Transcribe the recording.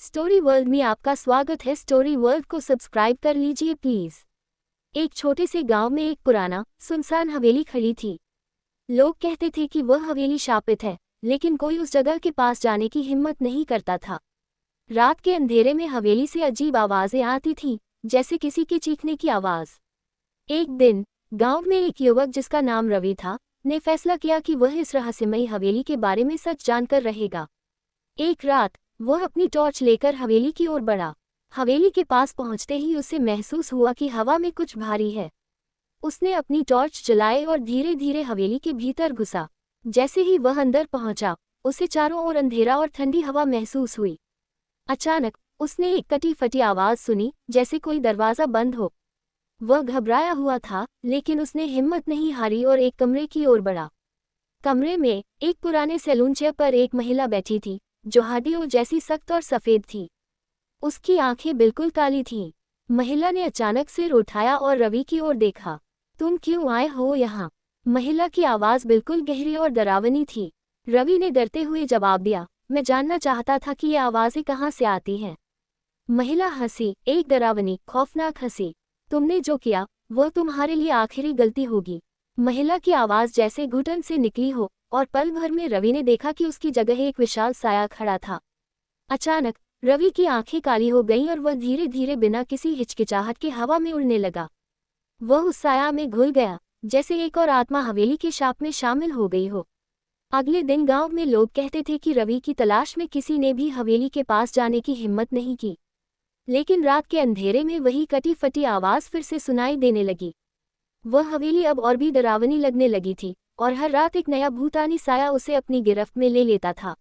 Story world में आपका स्वागत है। स्टोरी वर्ल्ड को सब्सक्राइब कर लीजिए प्लीज। एक छोटे से गांव में एक पुराना सुनसान हवेली खड़ी थी। लोग कहते थे कि वह हवेली शापित है, लेकिन कोई उस जगह के पास जाने की हिम्मत नहीं करता था। रात के अंधेरे में हवेली से अजीब आवाजें आती थीं, जैसे किसी के चीखने की आवाज। एक दिन गांव में एक युवक जिसका नाम रवि था, ने फैसला किया कि वह इस रहस्यमयी हवेली के बारे में सच जानकर रहेगा। एक रात वह अपनी टॉर्च लेकर हवेली की ओर बढ़ा। हवेली के पास पहुंचते ही उसे महसूस हुआ कि हवा में कुछ भारी है। उसने अपनी टॉर्च जलाई और धीरे धीरे हवेली के भीतर घुसा। जैसे ही वह अंदर पहुंचा, उसे चारों ओर अंधेरा और ठंडी हवा महसूस हुई। अचानक उसने एक कटी फटी आवाज सुनी, जैसे कोई दरवाजा बंद हो। वह घबराया हुआ था, लेकिन उसने हिम्मत नहीं हारी और एक कमरे की ओर बढ़ा। कमरे में एक पुराने सैलून चेयर पर एक महिला बैठी थी, जो हड्डियों जैसी सख्त और सफेद थी। उसकी आंखें बिल्कुल काली थीं। महिला ने अचानक सिर उठाया और रवि की ओर देखा। तुम क्यों आए हो यहाँ? महिला की आवाज बिल्कुल गहरी और डरावनी थी। रवि ने डरते हुए जवाब दिया, मैं जानना चाहता था कि ये आवाजें कहाँ से आती हैं। महिला हंसी, एक डरावनी खौफनाक हंसी। तुमने जो किया वह तुम्हारे लिए आखिरी गलती होगी। महिला की आवाज जैसे घुटन से निकली हो, और पल भर में रवि ने देखा कि उसकी जगह एक विशाल साया खड़ा था। अचानक रवि की आंखें काली हो गईं और वह धीरे धीरे बिना किसी हिचकिचाहट के हवा में उड़ने लगा। वह उस साया में घुल गया, जैसे एक और आत्मा हवेली के शाप में शामिल हो गई हो। अगले दिन गांव में लोग कहते थे कि रवि की तलाश में किसी ने भी हवेली के पास जाने की हिम्मत नहीं की। लेकिन रात के अंधेरे में वही कटी फटी आवाज फिर से सुनाई देने लगी। वह हवेली अब और भी डरावनी लगने लगी थी, और हर रात एक नया भूतानी साया उसे अपनी गिरफ्त में ले लेता था।